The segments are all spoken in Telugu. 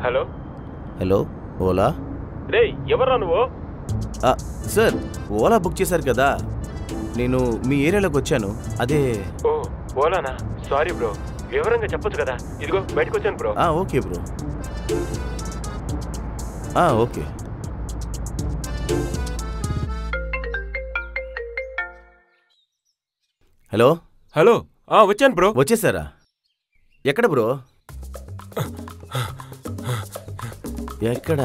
Hello hello Ola. రే ఎవర్రా నువ్వు? సార్ ఓలా బుక్ చేశారు కదా, నేను మీ ఏరియాలోకి వచ్చాను. అదే. ఓ ఓలానా? సారీ బ్రో, వివరంగా చెప్పొచ్చు కదా. ఇదిగో బయటకు వచ్చాను bro. Okay bro. Okay. Hello hello వచ్చాను బ్రో. వచ్చేసారా? ఎక్కడ బ్రో? ఎక్కడ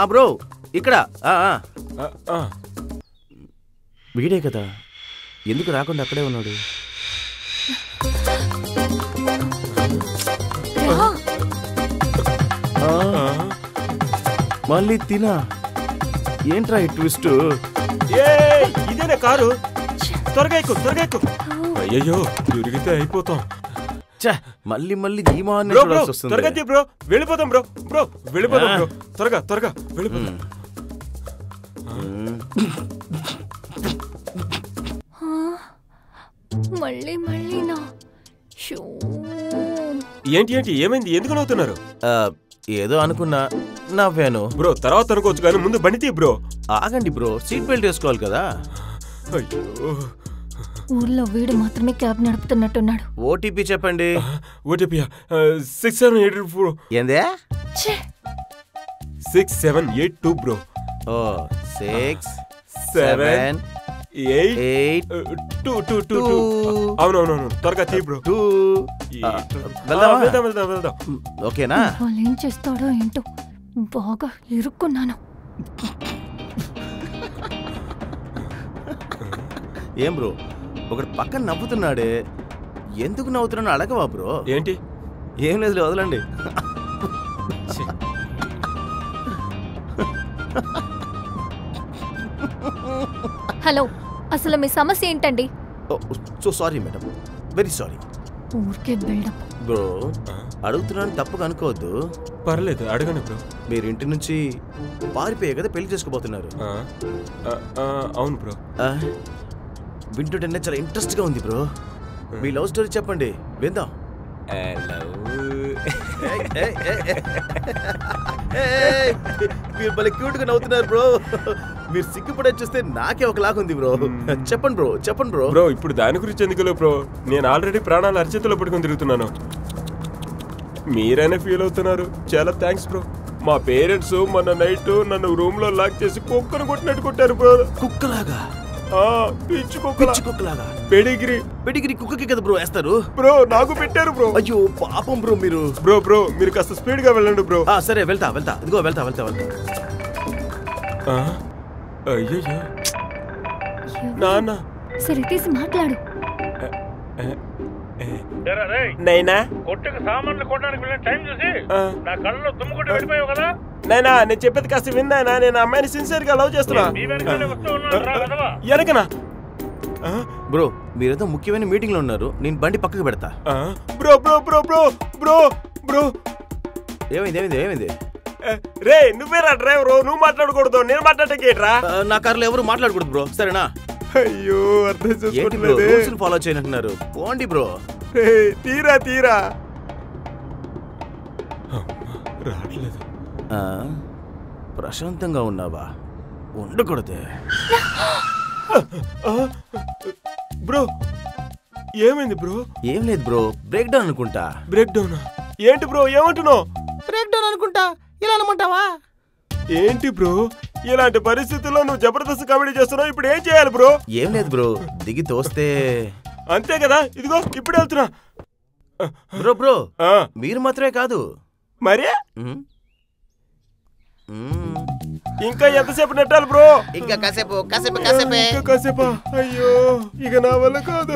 బ్రో? ఇక్కడ. వీడే కదా, ఎందుకు రాకుండా అక్కడే ఉన్నాడు? మళ్ళీ తినా? ఏంట్రా ఈ ట్విస్ట్? ఇదేనా కారు? త్వరగా ఎక్కు, త్వరగా ఎక్కు. అయ్యో దొరికితే అయిపోతాం. మళ్ళీ మళ్ళీ త్వరగా బ్రో, వెళ్ళిపోతాం బ్రో. బ్రో వెళ్ళిపోతాం బ్రో, త్వరగా త్వరగా వెళ్ళిపోతాం. మళ్ళీ మళ్ళీ ఏంటి ఏంటి ఏమైంది? ఎందుకు నవ్వుతున్నారు? ఏదో అనుకున్నా, నవ్వాను బ్రో. తర్వాత అనుకోవచ్చు కానీ ముందు బండి తీ బ్రో. ఆగండి బ్రో, సీట్ బెల్ట్ వేసుకోవాలి కదా. అయ్యో, ఊర్లో వీడు మాత్రమే క్యాబ్ నడుపుతున్నట్టున్నాడు. ఓటీపీ చెప్పండి. ఓటీపీ 6784. ఏందే? 6782 బ్రో. 6782. అవునవునవును, త్వరగా తీ బ్రో. వెళ్దాం. ఓకేనా? వాళ్ళు ఏం చేస్తాడో ఏంటో, బాగా ఇరుక్కున్నాను. ఏం బ్రో, ఒకటి పక్కన నవ్వుతున్నాడే, ఎందుకు నవ్వుతున్నాను అడగవా బ్రో? ఏంటి? ఏం లేదు, వదలండి. హలో, అసలు మీ సమస్య ఏంటండి? So sorry madam, very sorry. ఊరికే బిల్డప్. బ్రో అడుగుతున్నాను, తప్పుగా అనుకోవద్దు. పర్లేదు, అడగండి బ్రో. మీరు ఇంటి నుంచి పారిపోయే కదా పెళ్లి చేసుకోబోతున్నారు. అవును బ్రో. వింటుంటేనే చాలా ఇంట్రెస్ట్ గా ఉంది బ్రో. మీ లవ్ స్టోరీ చెప్పండి, విందాం. మీరు భలే క్యూట్ గా నవ్వుతున్నారు బ్రో. మీరు సిగ్గుపడే చూస్తే నాకే ఒకలాగుంది బ్రో. చెప్పండి బ్రో, చెప్పండి బ్రో. బ్రో ఇప్పుడు దాని గురించి ఎందుకులో బ్రో, నేను ఆల్రెడీ ప్రాణాలు అరచేతిలో పట్టుకొని తిరుగుతున్నాను. మీరైనా ఫీల్ అవుతున్నారు, చాలా థ్యాంక్స్ బ్రో. మా పేరెంట్స్ మొన్న నైట్ నన్ను రూమ్ లో లాక్ చేసి కుక్కను కొట్టినట్టు కొట్టారు బ్రో. కుక్కలాగా? పిచ్చి కుక్కలాగా. పెడిగిరి కుక్కకి కదా బ్రో వేస్తారు? బ్రో నాకు పెట్టారు బ్రో. అయ్యో పాపం బ్రో. మీరు బ్రో మీరు కాస్త స్పీడ్ గా వెళ్ళండి బ్రో. సరే వెళ్తా. ఇదిగో వెళ్తా. అయ్యో నాన్న, సరే తీసి మాట్లాడు. నైనా కొట్టుకు సామాన్లు కొట్టడానికి వెళ్ళిన టైం చూసి నా కళ్ళలో తుమ్ముకుంటూ వెళ్ళిపోయావు కదా. నైనా నేను చెప్పేది కాస్త విన్నానా? నేను అమ్మాయిని సిన్సియర్ గా లవ్ చేస్తున్నా. ఎనకనా? బ్రో మీరేదో ముఖ్యమైన మీటింగ్ లో ఉన్నారు, నేను బండి పక్కకు పెడతా. Bro bro bro bro bro bro ఏమైంది? రే నువ్వేరా డ్రైవరు, నువ్వు మాట్లాడకూడదు, నేను మాట్లాడకేట్రా? నా కార్లో ఎవరు మాట్లాడకూడదు బ్రో, సరేనా? అయ్యో అర్థం చేసుకోవట్లేదు. రూల్స్ ఫాలో చేయనంటున్నారు, పోండి బ్రో. తీరా రావట్లేదు. ప్రశాంతంగా ఉన్నావా? ఉండకూడదే బ్రో. ఏమైంది బ్రో? ఏం లేదు బ్రో, బ్రేక్ డౌన్ అనుకుంటా. Break down? ఏంటి బ్రో ఏమంటున్నావు? బ్రేక్ డౌన్ అనుకుంటా, ఇలా అనమంటావా? ఏంటి బ్రో ఇలాంటి పరిస్థితుల్లో నువ్వు జబర్దస్త్ కామెడీ చేస్తున్నావు, ఇప్పుడు ఏం చేయాలి బ్రో? ఏం లేదు బ్రో, దిగి తోస్తే అంతే కదా. ఇదిగో ఇప్పుడు వెళ్తున్నా. బ్రో మీరు మాత్రమే కాదు మరి ఇంకా ఎంతసేపు నెట్టాలి బ్రో? ఇంకా కాసేపు. అయ్యో ఇక నా వల్ల కాదు.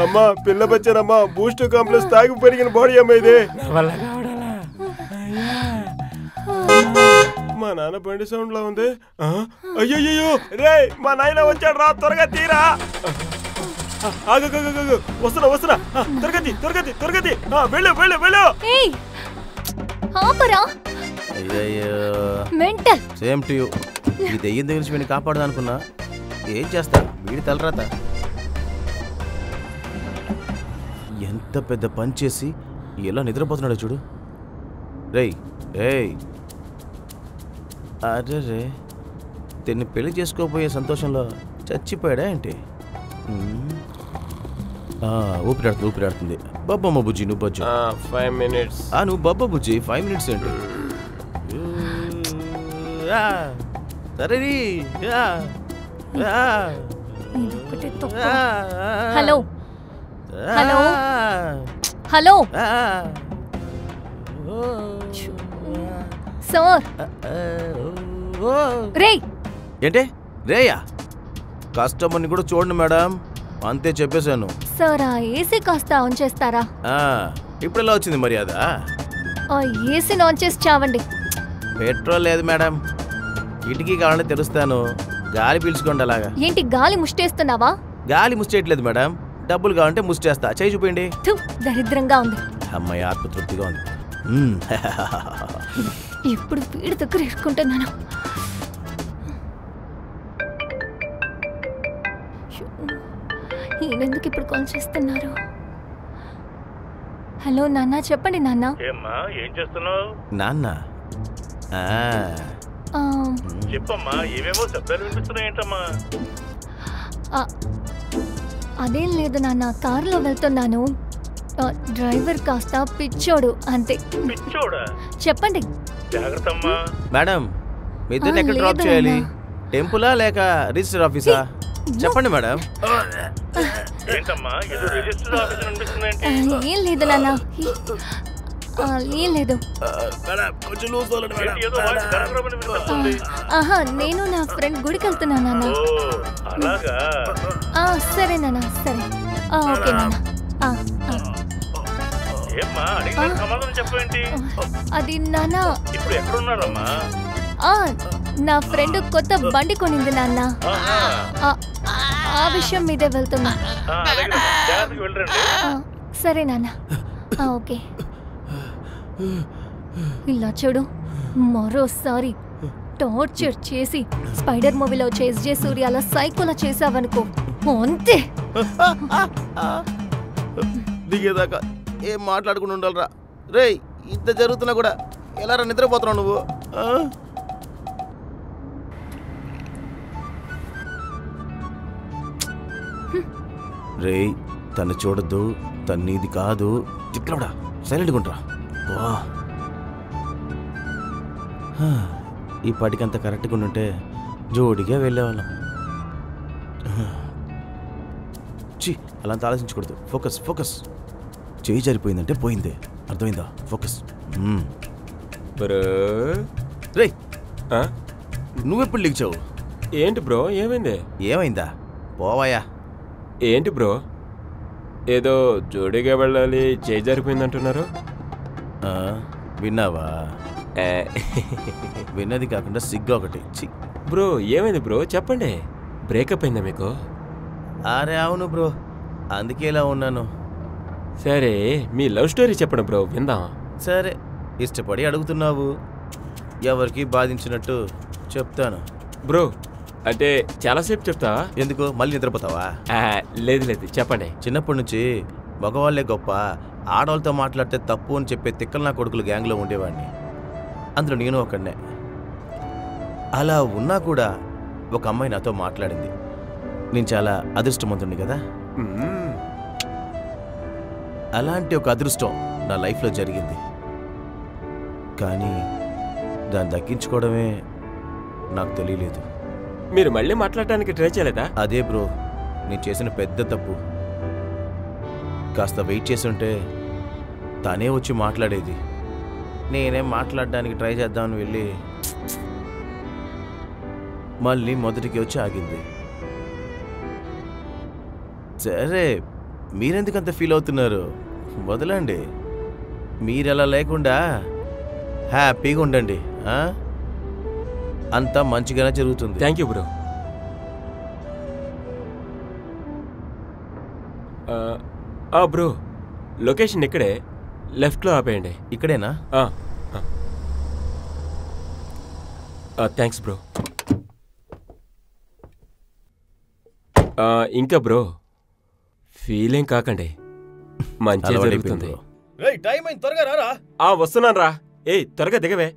అమ్మా పిల్ల బచ్చారమ్మా, బూస్ట్ కాంప్లెక్స్ తాగి పెరిగిన బాడీ అమ్మా ఇది. మా నాన్న బండి సౌండ్ లా ఉంది. అయ్యో రే మా నాయన వచ్చాడు రా, త్వరగా తీరా. వస్తున్నా. త్వరగతి. వెళ్ళు. Same to you. ఈ దెయ్యం దగ్గర నుంచి వీడిని కాపాడదా అనుకున్నా, ఏం చేస్తా, వీడి తలరాత. ఎంత పెద్ద పని చేసి ఎలా నిద్రపోతున్నాడో చూడు. రేయ్ రేయ్, అరే రే, తిన్ని పెళ్లి చేసుకోపోయే సంతోషంలో చచ్చిపోయాడా ఏంటి? ఊపిరాడుతుంది. బబ్బమ్మ బుజ్జి, నువ్వు బజ్జు. 5 minutes. నువ్వు బబ్బ బుజ్జి, 5 minutes ఏంటి? సరే. Hello hello hello sir. రేయ్ ఏంటే రేయా? కస్టమర్ని కూడా చూడండి మేడం, అంతే చెప్పేశాను. సార్ ఆ ఏసీ కాస్త ఆన్ చేస్తారా? ఇప్పుడు ఎలా వచ్చింది మర్యాద? ఆ ఏసీని ఆన్ చేసి చావండి. పెట్రోల్ లేదు మేడం, కిటికీ కావాలంటే తెరుస్తాను, గాలి పీల్చుకోండి. అలాగా ఏంటి గాలి ముష్టేస్తున్నావా? గాలి ముష్టేయట్లేదు మేడం, డబ్బులు కావాలంటే ముష్టేస్తా. చేయి చూపిండి. దరిద్రంగా ఉంది. అమ్మాయి ఆత్మతృప్తిగా ఉంది. ఇప్పుడు వీడి దగ్గర ఇరుక్కుంటున్నాను. ఈయనెందుకు ఇప్పుడు కాల్ చేస్తున్నారు? హలో నాన్న, చెప్పండి నాన్న. ఏమ్మా ఏం చేస్తున్నావు? నాన్న చెప్పమ్మా, ఏమేమో శబ్దాలు వినిపిస్తున్నాయి ఏంటమ్మా? అదేం లేదు నాన్న, కారులో వెళ్తున్నాను. డ్రైవర్ కాస్త పిచ్చోడు అంతే. పిచ్చోడా? చెప్పండి. జాగ్రత్తమ్మా. మేడం, మీ ఇద్దరిని ఎక్కడ డ్రాప్ చేయాలి? టెంపులా లేక రిజిస్టర్ ఆఫీసా? చెప్పండి మేడం. ఏంటమ్మా ఏదో రిజిస్టర్ ఆఫీస్ అనిపిస్తుందేంటి? ఏం లేదు నాన్న, ఏం లేదు. నేను నా ఫ్రెండ్ గుడికి వెళ్తున్నాను నాన్న. సరే నాన్న, సరే. ఓకే నాన్న. అది నాన్న, ఇప్పుడు ఎక్కడున్నారమ్మా? నా ఫ్రెండ్ కొత్త బండి కొనింది నాన్న, ఆ విషయం మీదే వెళ్తున్నా. సరే నాన్న. ఓకే. ఇలా చూడు, మరోసారి టార్చర్ చేసి స్పైడర్ మూవీలో చేసి సూర్యాల సైకోలా చేసావనుకో అంతే. దిగేదాకా ఏం మాట్లాడుకుని ఉండాలరా? రేయ్, ఇంత జరుగుతున్నా కూడా ఎలా నిద్రపోతున్నావు నువ్వు? రేయ్, తను చూడద్దు, తను నీది కాదు. చిక్కడా సైలెంట్గా ఉంటా. ఈ పాటికంత కరెక్ట్గా ఉంటే జోడిగా వెళ్ళేవాళ్ళం. అలా అంత ఆలోచించకూడదు. Focus focus. చేయి జరిపోయిందంటే పోయిందే, అర్థమైందా? ఫోకస్. రే, నువ్వెప్పుడు లిగిచావు? ఏంటి బ్రో, ఏమైంది? ఏమైందా? పోవాయా. ఏంటి బ్రో, ఏదో జోడీగా వెళ్ళాలి చేయి జరిపోయిందంటున్నారు? విన్నావా? విన్నది కాకుండా సిగ్గు ఒకటి. బ్రో ఏమైంది బ్రో, చెప్పండి. బ్రేకప్ అయిందా మీకు? అరే అవును బ్రో, అందుకే ఇలా ఉన్నాను. సరే, మీ లవ్ స్టోరీ చెప్పండి బ్రో, విందాం. సరే, ఇష్టపడి అడుగుతున్నావు, ఎవరికి బాధించినట్టు చెప్తాను. బ్రో అంటే చాలాసేపు చెప్తా. ఎందుకు, మళ్ళీ నిద్రపోతావా? లేదు లేదు, చెప్పండి. చిన్నప్పటి నుంచి మగవాళ్లే గొప్ప, ఆడవాళ్ళతో మాట్లాడితే తప్పు అని చెప్పే తిక్కల నా కొడుకులు గ్యాంగ్లో ఉండేవాడిని. అందులో నేను ఒకడినే. అలా ఉన్నా కూడా ఒక అమ్మాయి నాతో మాట్లాడింది. నేను చాలా అదృష్టవంతుడిని కదా. అలాంటి ఒక అదృష్టం నా లైఫ్లో జరిగింది. కానీ దాన్ని దక్కించుకోవడమే నాకు తెలియలేదు. మీరు మళ్ళీ మాట్లాడటానికి ట్రై చేయలేదా? అదే బ్రో, నేను చేసిన పెద్ద తప్పు. కాస్త వెయిట్ చేసి ఉంటే తనే వచ్చి మాట్లాడేది. నేనేం మాట్లాడడానికి ట్రై చేద్దామని వెళ్ళి మళ్ళీ మొదటికి వచ్చి ఆగింది. సరే, మీరెందుకంత ఫీల్ అవుతున్నారు? వదలండి. మీరలా లేకుండా హ్యాపీగా ఉండండి. అంతా మంచిగానే జరుగుతుంది. Thank you bro. Bro, location ఇక్కడే, లెఫ్ట్లో ఆపేయండి. ఇక్కడేనా? Thanks bro. ఇంకా బ్రో, ఫీలింగ్ కాకండి, మంచిగా జరుగుతుంది. టైం అయింది, త్వరగా రారా. వస్తున్నాను రా. ఏయ్ త్వరగా దిగవే.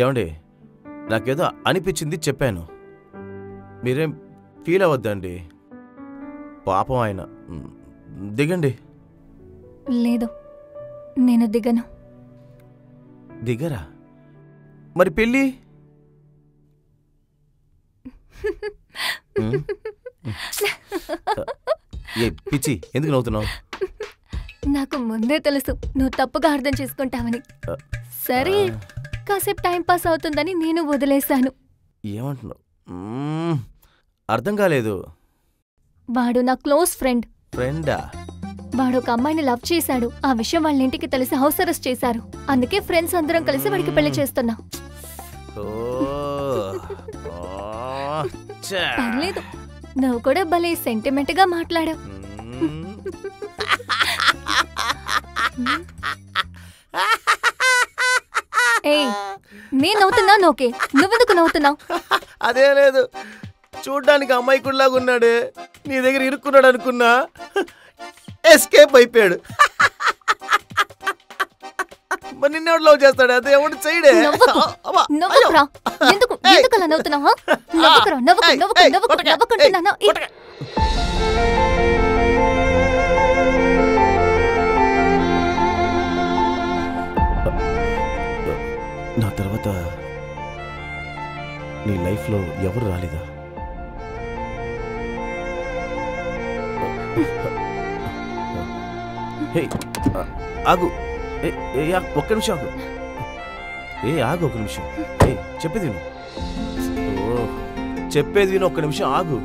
ఏమండి, నాకేదో అనిపించింది చెప్పాను, మీరేం ఫీల్ అవ్వద్దండి. పాపం ఆయన. దిగండి. లేదు, నేను దిగను. దిగరా? మరి పెళ్ళి? ఏ పిచ్చి, ఎందుకు నవ్వుతున్నావు? నాకు ముందే తెలుసు నువ్వు తప్పుగా అర్థం చేసుకుంటావని. సరే, కాసేపు టైం పాస్ అవుతుందని నేను వదిలేశాను. ఏమంటున్నావు? అర్థం కాలేదు. వాడు నా క్లోజ్ ఫ్రెండ్. ఫ్రెండా? వాడు ఒక అమ్మాయిని లవ్ చేశాడు. ఆ విషయం వాళ్ళ ఇంటికి తెలిసి హౌస్ అరెస్ట్ చేశారు. అందుకే ఫ్రెండ్స్ అందరం కలిసి వాడికి పెళ్లి చేస్తున్నాం. పర్లేదు, నువ్వు కూడా భలే సెంటిమెంట్ గా మాట్లాడావు. ఏయ్, నేను నవ్వుతున్నాను ఓకే, నువ్వెందుకు నవ్వుతున్నావు? అదే లేదు, చూడ్డానికి అమ్మాయికుడిలాగా ఉన్నాడే, నీ దగ్గర ఇరుక్కున్నాడు అనుకున్నా, ఎస్కేప్ అయిపోయాడు. మరి నిన్నెవడు లవ్ చేస్తాడు? అదే ఎవడు చేయడే. నవ్వుకురా. ఎందుకు అలా నవ్వుతున్నావా? నవ్వుకురా, నవ్వుకుంటున్నాను. నా తర్వాత నీ లైఫ్లో ఎవరు రాలేదా? ఆగు, ఒక్క నిమిషం ఆగు. ఆగు ఒక్క నిమిషం. చెప్పేది విను. చెప్పేది విను, ఒక్క నిమిషం ఆగు.